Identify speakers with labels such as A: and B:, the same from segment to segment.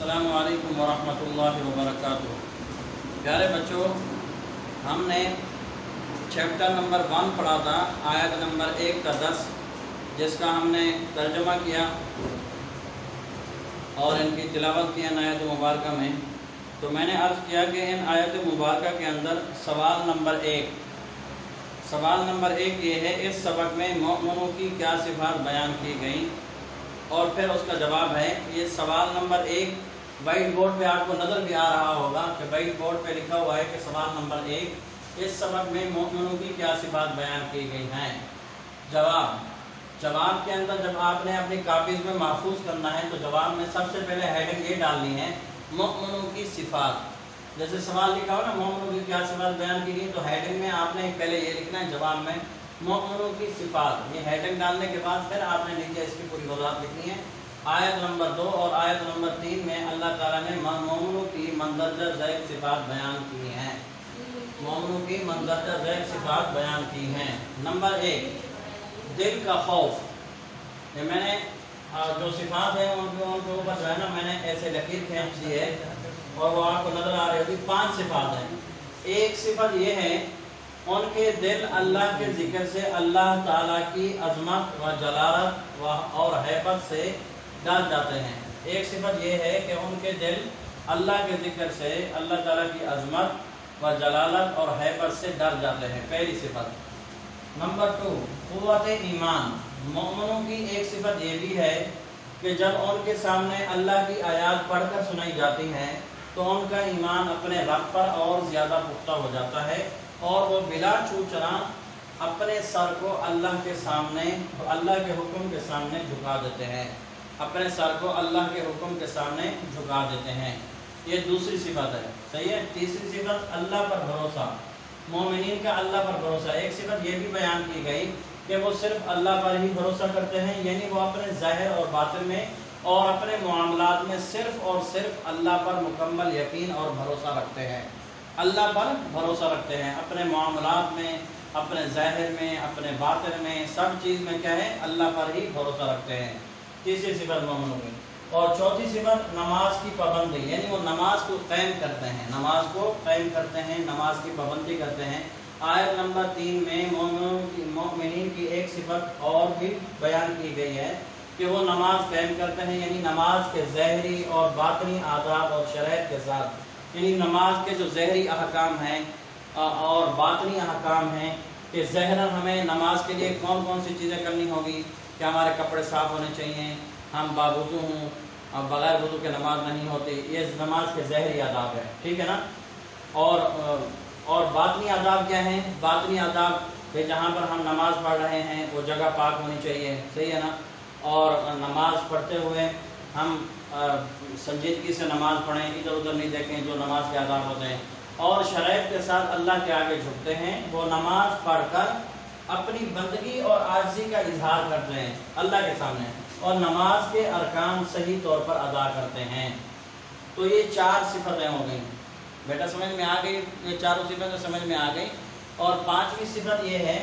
A: السلام علیکم ورحمۃ اللہ وبرکاتہ۔ پیارے بچوں، ہم نے چیپٹر نمبر 1 پڑھا تھا، آیت نمبر 1 کا 10، جس کا ہم نے ترجمہ کیا اور ان کی تلاوت کی ان آیت مبارکہ میں۔ تو میں نے عرض کیا کہ ان آیت مبارکہ کے اندر سوال نمبر 1 یہ ہے، اس سبق میں مومنوں کی کیا صفات بیان کی گئیں، اور پھر اس کا جواب ہے۔ یہ سوال نمبر 1 وائٹ بورڈ پہ آپ کو نظر بھی آ رہا ہوگا کہ وائٹ بورڈ پہ لکھا ہوا ہے کہ سوال نمبر 1، اس سبق میں مومنوں کی کیا صفات بیان کی گئی ہیں۔ جواب کے اندر جب آپ نے اپنی کاپیز میں محفوظ کرنا ہے تو جواب میں سب سے پہلے ہیڈنگ یہ ڈالنی ہے، مومنوں کی صفات۔ جیسے سوال لکھا ہو نا، مومنوں کی کیا صفات بیان کی گئی، تو ہیڈنگ میں آپ نے پہلے یہ لکھنا ہے، جواب میں مومنوں کی صفات۔ یہ ہیڈنگ ڈالنے کے بعد پھر آپ نے نیچے اس کی پوری وضاحت لکھنی ہے۔ آیت نمبر 2 اور آیت نمبر 3 میں اللہ تعالیٰ نے مومنوں کی مندرجہ ذیل صفات بیان کی ہیں۔ مومنوں کی مندرجہ ذیل صفات بیان کی ہیں۔ نمبر 1، دل کا خوف۔ یہ میں نے جو صفات ہیں ان کے اوپر جو ہے نا میں نے ایسے لکیر کھینچ دی ہے اور وہ آپ کو نظر آ رہی ہوگی۔ 5 صفات ہیں۔ ایک صفت یہ ہے، ان کے دل اللہ کے ذکر سے اللہ تعالیٰ کی عظمت و جلالت اور ہیبت سے ڈر جاتے ہیں۔ ایک صفت یہ ہے کہ ان کے دل اللہ کے ذکر سے اللہ تعالیٰ کی عظمت و جلالت اور ہیبت سے ڈر جاتے ہیں، پہلی صفت۔ نمبر 2، قوت ایمان۔ مومنوں کی ایک صفت یہ بھی ہے کہ جب ان کے سامنے اللہ کی آیات پڑھ کر سنائی جاتی ہیں تو ان کا ایمان اپنے رب پر اور زیادہ پختہ ہو جاتا ہے، اور وہ بلا چوچنا اپنے سر کو اللہ کے سامنے، اللہ کے حکم کے سامنے جھکا دیتے ہیں، اپنے سر کو اللہ کے حکم کے سامنے جھکا دیتے ہیں۔ یہ دوسری صفت ہے، صحیح ہے۔ تیسری صفت، اللہ پر بھروسہ۔ مومنین کا اللہ پر بھروسہ۔ ایک صفت یہ بھی بیان کی گئی کہ وہ صرف اللہ پر ہی بھروسہ کرتے ہیں، یعنی وہ اپنے ظاہر اور باطن میں اور اپنے معاملات میں صرف اور صرف اللہ پر مکمل یقین اور بھروسہ رکھتے ہیں۔ اللہ پر بھروسہ رکھتے ہیں، اپنے معاملات میں، اپنے ظاہر میں، اپنے باطن میں، سب چیز میں کیا ہے، اللہ پر ہی بھروسہ رکھتے ہیں۔ تیسری صفت مومنوں کی۔ اور چوتھی صفت، نماز کی پابندی، یعنی وہ نماز کو قائم کرتے ہیں، نماز کو قائم کرتے ہیں، نماز کی پابندی کرتے ہیں۔ آیت نمبر 3 میں مومنین کی ایک صفت اور بھی بیان کی گئی ہے کہ وہ نماز قائم کرتے ہیں، یعنی نماز کے ظاہری اور باطنی آداب اور شرائط کے ساتھ، یعنی نماز کے جو ظاہری احکام ہیں اور باطنی احکام ہیں کہ ظاہراً ہمیں نماز کے لیے کون کون سی چیزیں کرنی ہوگی، کہ ہمارے کپڑے صاف ہونے چاہیے، ہم باوضو ہوں، بغیر وضو کے نماز نہیں ہوتی، یہ نماز کے ظاہری آداب ہے، ٹھیک ہے نا۔ اور باطنی آداب کیا ہیں؟ باطنی آداب کہ جہاں پر ہم نماز پڑھ رہے ہیں وہ جگہ پاک ہونی چاہیے، صحیح ہے نا، اور نماز پڑھتے ہوئے ہم سنجیدگی سے نماز پڑھیں، ادھر ادھر نہیں دیکھیں، جو نماز کے آداب ہوتے ہیں، اور شرائط کے ساتھ اللہ کے آگے جھکتے ہیں، وہ نماز پڑھ کر اپنی بندگی اور عاجزی کا اظہار کرتے ہیں اللہ کے سامنے، اور نماز کے ارکان صحیح طور پر ادا کرتے ہیں۔ تو یہ 4 صفتیں ہو گئیں، بیٹا سمجھ میں آ گئی؟ یہ چاروں صفتیں سمجھ میں آ گئی۔ اور 5ویں صفت یہ ہے،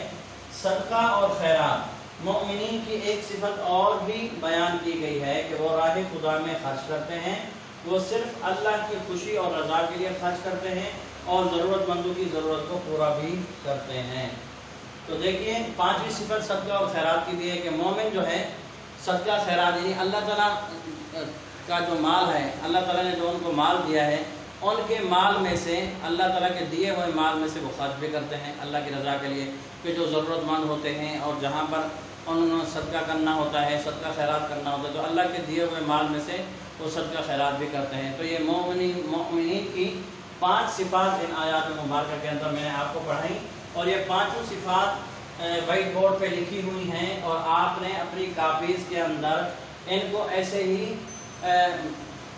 A: صدقہ اور خیرات۔ مومنین کی ایک صفت اور بھی بیان کی گئی ہے کہ وہ راہ خدا میں خرچ کرتے ہیں، وہ صرف اللہ کی خوشی اور رضا کے لیے خرچ کرتے ہیں، اور ضرورت مندوں کی ضرورت کو پورا بھی کرتے ہیں۔ تو دیکھیے 5ویں صفت صدقہ اور خیرات کی بھی ہے کہ مومن جو ہے صدقہ خیرات، یعنی اللہ تعالیٰ کا جو مال ہے، اللہ تعالیٰ نے جو ان کو مال دیا ہے، ان کے مال میں سے، اللہ تعالیٰ کے دیے ہوئے مال میں سے وہ خرچ بھی کرتے ہیں اللہ کی رضا کے لیے، کہ جو ضرورت مند ہوتے ہیں اور جہاں پر انہوں نے صدقہ کرنا ہوتا ہے، صدقہ خیرات کرنا ہوتا ہے، تو اللہ کے دیے ہوئے مال میں سے وہ صدقہ خیرات بھی کرتے ہیں۔ تو یہ مومنین کی 5 صفات ان آیات مبارکہ کے اندر میں نے آپ کو پڑھائی، اور یہ 5 صفات وائٹ بورڈ پہ لکھی ہوئی ہیں، اور آپ نے اپنی کاپیز کے اندر ان کو ایسے ہی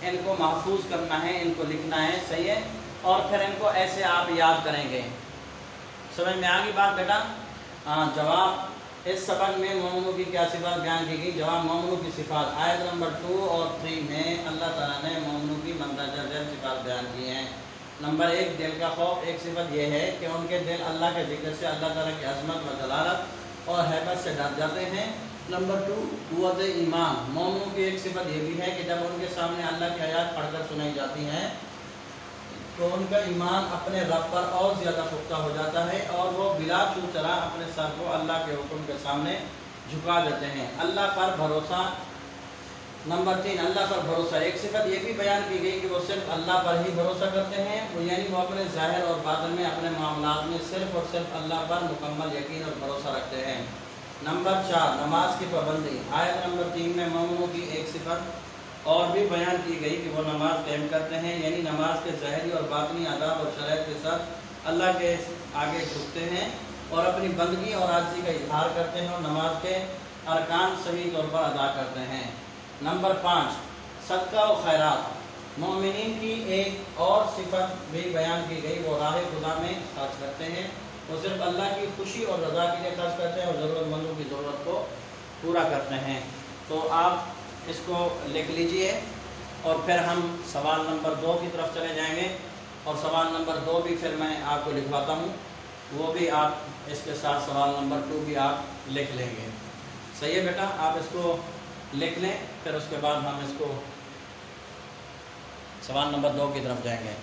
A: ان کو محفوظ کرنا ہے، ان کو لکھنا ہے، صحیح ہے، اور پھر ان کو ایسے آپ یاد کریں گے۔ سمجھ میں آ گئی بات بیٹا؟ جواب، اس سبق میں مومنوں کی کیا صفات بیان کی گئی؟ جواب، مومنوں کی صفات۔ آیت نمبر 2 اور 3 میں اللہ تعالیٰ نے مومنوں کی مندرجہ ذیل صفات بیان کی ہیں۔ نمبر 1، دل کا خوف۔ ایک صفت یہ ہے کہ ان کے دل اللہ کے ذکر سے اللہ تعالیٰ کی عظمت و جلالت اور ہیبت سے ڈر جاتے ہیں۔ نمبر 2، قوت ایمان۔ مومنوں کی ایک صفت یہ بھی ہے کہ جب ان کے سامنے اللہ کی آیات پڑھ کر سنائی جاتی ہیں تو ان کا ایمان اپنے رب پر اور زیادہ پختہ ہو جاتا ہے اور وہ بلا چوچرا اپنے سر کو اللہ کے حکم کے سامنے جھکا دیتے ہیں۔ اللہ پر بھروسہ، نمبر 3 اللہ پر بھروسہ۔ ایک صفت یہ بھی بیان کی گئی کہ وہ صرف اللہ پر ہی بھروسہ کرتے ہیں، یعنی وہ اپنے ظاہر اور باطن میں اپنے معاملات میں صرف اور صرف اللہ پر مکمل یقین اور بھروسہ رکھتے ہیں۔ نمبر 4 نماز کی پابندی۔ آیت نمبر 3 میں مومنوں کی ایک صفت اور بھی بیان کی گئی کہ وہ نماز قائم کرتے ہیں، یعنی نماز کے ظاہری اور باطنی آداب اور شرائط کے ساتھ اللہ کے آگے جھکتے ہیں اور اپنی بندگی اور عاجزی کا اظہار کرتے ہیں اور نماز کے ارکان صحیح طور پر ادا کرتے ہیں۔ نمبر 5 صدقہ و خیرات۔ مومنین کی ایک اور صفت بھی بیان کی گئی، وہ راہ خدا میں خرچ کرتے ہیں، وہ صرف اللہ کی خوشی اور رضا کے لیے خرچ کرتے ہیں اور ضرورت مندوں کی ضرورت کو پورا کرتے ہیں۔ تو آپ اس کو لکھ لیجئے اور پھر ہم سوال نمبر 2 کی طرف چلے جائیں گے، اور سوال نمبر 2 بھی پھر میں آپ کو لکھواتا ہوں، وہ بھی آپ اس کے ساتھ سوال نمبر 2 بھی آپ لکھ لیں گے۔ صحیح ہے بیٹا، آپ اس کو لکھ لیں، پھر اس کے بعد ہم اس کو سوال نمبر 2 کی طرف جائیں گے۔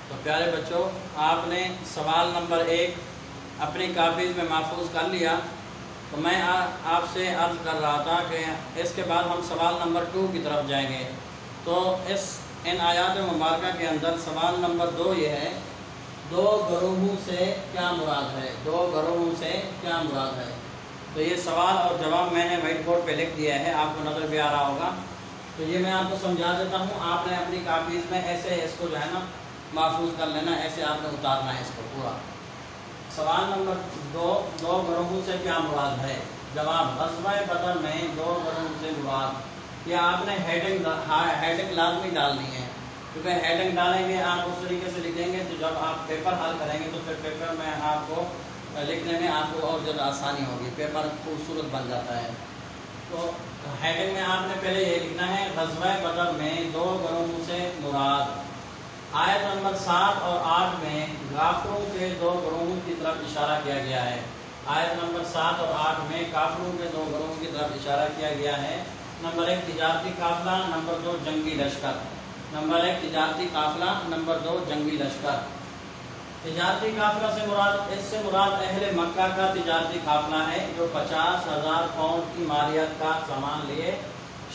A: تو پیارے بچوں، آپ نے سوال نمبر 1 اپنی کاپیز میں محفوظ کر لیا، تو میں آپ سے عرض کر رہا تھا کہ اس کے بعد ہم سوال نمبر 2 کی طرف جائیں گے۔ تو ان آیات مبارکہ کے اندر سوال نمبر 2 یہ ہے، 2 گروہوں سے کیا مراد ہے؟ 2 گروہوں سے کیا مراد ہے؟ تو یہ سوال اور جواب میں نے وائٹ بورڈ پہ لکھ دیا ہے، آپ کو نظر بھی آ رہا ہوگا۔ تو یہ میں آپ کو سمجھا دیتا ہوں، آپ نے اپنی کاپیز میں ایسے اس کو جو ہے نا محفوظ کر لینا، ایسے آپ نے اتارنا ہے اس کو پورا۔ سوال نمبر 2 گروہوں سے کیا مراد ہے؟ جواب، غزوہ بدر میں 2 گروہوں سے مراد۔ یہ آپ نے ہیڈنگ لازمی ڈالنی ہے، کیونکہ ہیڈنگ ڈالیں گے آپ اس طریقے سے لکھیں گے تو جب آپ پیپر حل کریں گے تو پھر پیپر میں آپ کو لکھنے میں آپ کو اور زیادہ آسانی ہوگی، پیپر خوبصورت بن جاتا ہے۔ تو ہیڈنگ میں آپ نے پہلے یہ لکھنا ہے، غزوہ بدر میں 2 گروہوں سے مراد۔ آیت نمبر 7 اور 8 میں کافروں کے 2 گروہوں کی طرف اشارہ کیا گیا ہے۔ آیت نمبر 7 اور 8 میں کافروں کے 2 گروہوں کی طرف اشارہ کیا گیا ہے۔ نمبر 1 تجارتی قافلہ، نمبر 2 جنگی لشکر۔ نمبر 1 تجارتی قافلہ، نمبر 2 جنگی لشکر۔ تجارتی قافلہ سے مراد، اس سے مراد اہل مکہ کا تجارتی قافلہ ہے جو 50,000 پاؤنڈ کی مالیت کا سامان لیے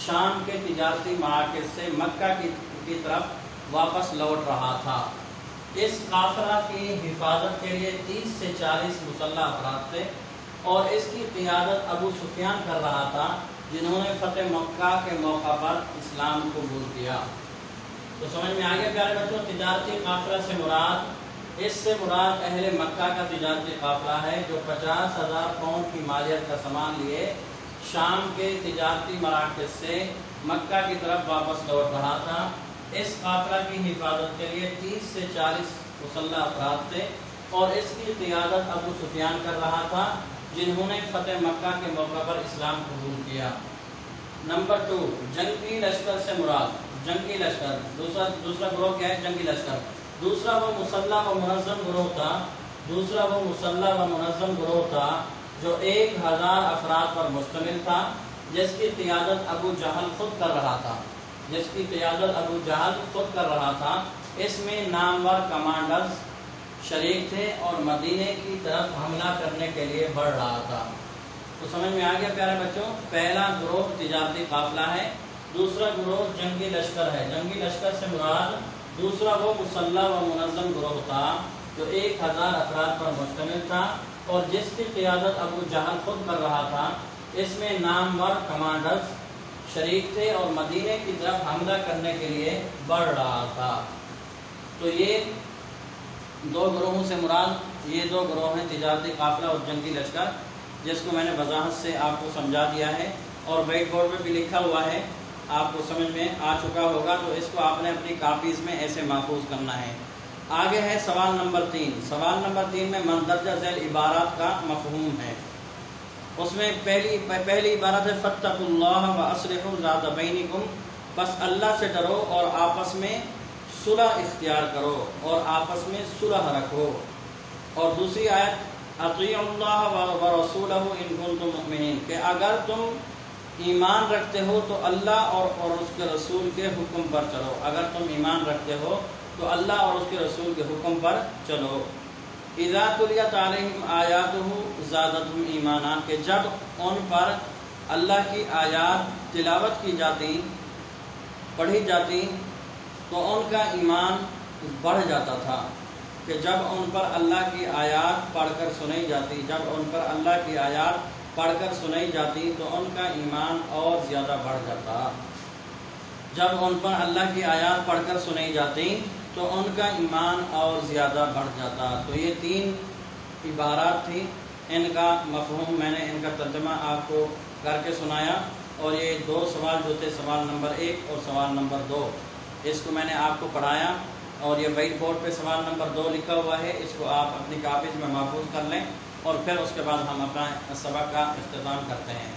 A: شام کے تجارتی مراکز سے مکہ کی طرف واپس لوٹ رہا تھا۔ اس قافلہ کی حفاظت کے لیے 30 سے 40 مسلح افراد تھے اور اس کی قیادت ابو سفیان کر رہا تھا، جنہوں نے فتح مکہ کے موقع پر اسلام قبول کیا۔ تو سمجھ میں آ گیا پیارے بچوں، تجارتی قافلہ سے مراد، اس سے مراد اہل مکہ کا تجارتی قافلہ ہے جو 50,000 پاؤنڈ کی مالیت کا سامان لیے شام کے تجارتی مراکز سے مکہ کی طرف واپس لوٹ رہا تھا۔ اس قافلہ کی حفاظت کے لیے 30 سے 40 مسلح افراد تھے اور اس کی قیادت ابو سفیان کر رہا تھا، جنہوں نے فتح مکہ کے موقع پر اسلام قبول کیا۔ نمبر 2 جنگی لشکر سے مراد، جنگی لشکر دوسرا گروہ کیا ہے؟ جنگی لشکر۔ دوسرا وہ مسلح و منظم گروہ تھا، دوسرا وہ مسلح و منظم گروہ تھا جو 1000 افراد پر مشتمل تھا۔ جس کی قیادت ابو جہل خود کر رہا تھا، جس کی قیادت ابو جہل خود کر رہا تھا۔ اس میں نامور کمانڈرز شریک تھے اور مدینے کی طرف حملہ کرنے کے لیے بڑھ رہا تھا۔ تو سمجھ میں آ گیا پیارے بچوں، پہلا گروہ تجارتی قافلہ ہے، دوسرا گروہ جنگی لشکر ہے۔ جنگی لشکر سے مراد دوسرا وہ مسلح و منظم گروہ تھا جو 1000 افراد پر مشتمل تھا اور جس کی قیادت ابو جہل خود کر رہا تھا۔ اس میں نامور کمانڈرز شریک تھے اور مدینے کی طرف حملہ کرنے کے لیے بڑھ رہا تھا۔ تو یہ دو گروہوں سے مراد یہ دو گروہ ہیں، تجارتی قافلہ اور جنگی لشکر، جس کو میں نے وضاحت سے آپ کو سمجھا دیا ہے اور وائٹ بورڈ میں بھی لکھا ہوا ہے، آپ کو سمجھ میں آ چکا ہوگا۔ تو اس کو آپ نے اپنی کاپیز میں ایسے محفوظ کرنا ہے۔ آگے ہے سوال نمبر 3۔ سوال نمبر 3 میں مندرجہ ذیل عبارات کا مفہوم ہے۔ اس میں پہلی عبارت ہے فاتقوا اللہ واصلحوا ذات بینکم، بس اللہ سے ڈرو اور آپس میں صلح اختیار کرو اور آپس میں صلح رکھو۔ اور دوسری آیت اطیعوا اللہ ورسولہ ان کنتم مؤمنین، کہ اگر تم ایمان رکھتے ہو تو اللہ اور اس کے رسول کے حکم پر چلو۔ اگر تم ایمان رکھتے ہو تو اللہ اور اس کے رسول کے حکم پر چلو۔ اذا تلیت علیہم آیاتہ زادتہم ایمانا، کہ جب ان پر اللہ کی آیات تلاوت کی جاتی، پڑھی جاتی تو ان کا ایمان بڑھ جاتا تھا۔ کہ جب ان پر اللہ کی آیات پڑھ کر سنائی جاتی، جب ان پر اللہ کی آیات پڑھ کر سنائی جاتی تو ان کا ایمان اور زیادہ بڑھ جاتا۔ جب ان پر اللہ کی آیات پڑھ کر سنائی جاتی تو ان کا ایمان اور زیادہ بڑھ جاتا۔ تو یہ 3 عبارات تھیں، ان کا مفہوم میں نے ان کا ترجمہ آپ کو کر کے سنایا، اور یہ 2 سوال جو تھے، سوال نمبر 1 اور سوال نمبر 2، اس کو میں نے آپ کو پڑھایا، اور یہ وائٹ بورڈ پہ سوال نمبر 2 لکھا ہوا ہے، اس کو آپ اپنی کاپیز میں محفوظ کر لیں، اور پھر اس کے بعد ہم اپنا سبق کا اختتام کرتے ہیں۔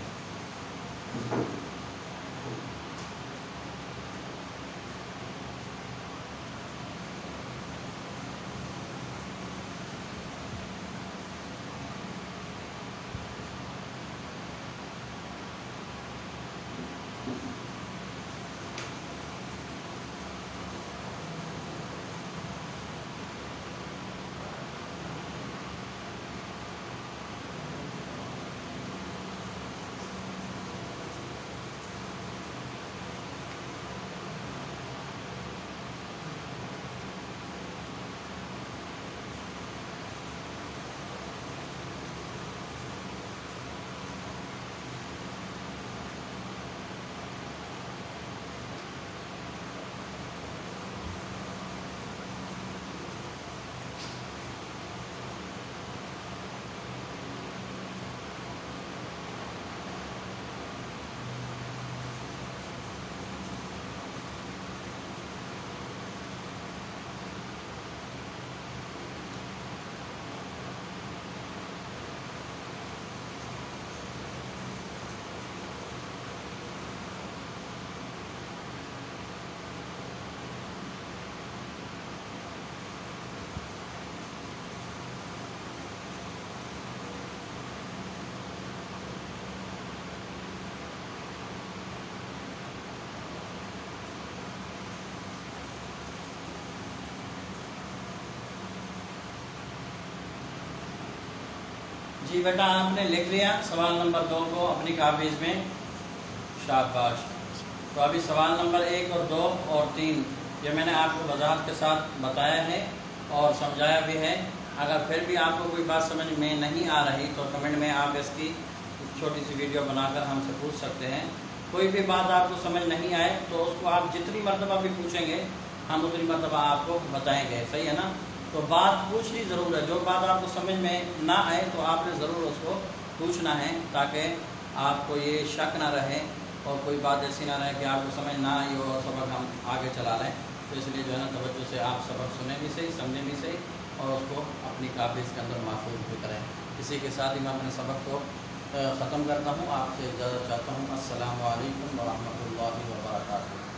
A: جی بیٹا، آپ نے لکھ لیا سوال نمبر 2 کو اپنی کاپیز میں، شاباش۔ تو ابھی سوال نمبر 1 اور 2 اور 3 یہ میں نے آپ کو وضاحت کے ساتھ بتایا ہے اور سمجھایا بھی ہے۔ اگر پھر بھی آپ کو کوئی بات سمجھ میں نہیں آ رہی تو کمنٹ میں آپ اس کی چھوٹی سی ویڈیو بنا کر ہم سے پوچھ سکتے ہیں۔ کوئی بھی بات آپ کو سمجھ نہیں آئے تو اس کو آپ جتنی مرتبہ بھی پوچھیں گے ہم اتنی مرتبہ آپ کو بتائیں گے، صحیح ہے نا؟ تو بات پوچھنی ضرور ہے، جو بات آپ کو سمجھ میں نہ آئے تو آپ نے ضرور اس کو پوچھنا ہے، تاکہ آپ کو یہ شک نہ رہے اور کوئی بات ایسی نہ رہے کہ آپ کو سمجھ نہ آئی ہو اور سبق ہم آگے چلا لیں۔ تو اس لیے جو ہے نا توجہ سے آپ سبق سنیں بھی صحیح، سمجھیں بھی صحیح، اور اس کو اپنی کاپیز کے اندر محفوظ بھی کریں۔ اسی کے ساتھ ہی میں اپنے سبق کو ختم کرتا ہوں، آپ سے اجازت چاہتا ہوں۔ السلام علیکم ورحمۃ اللہ وبرکاتہ۔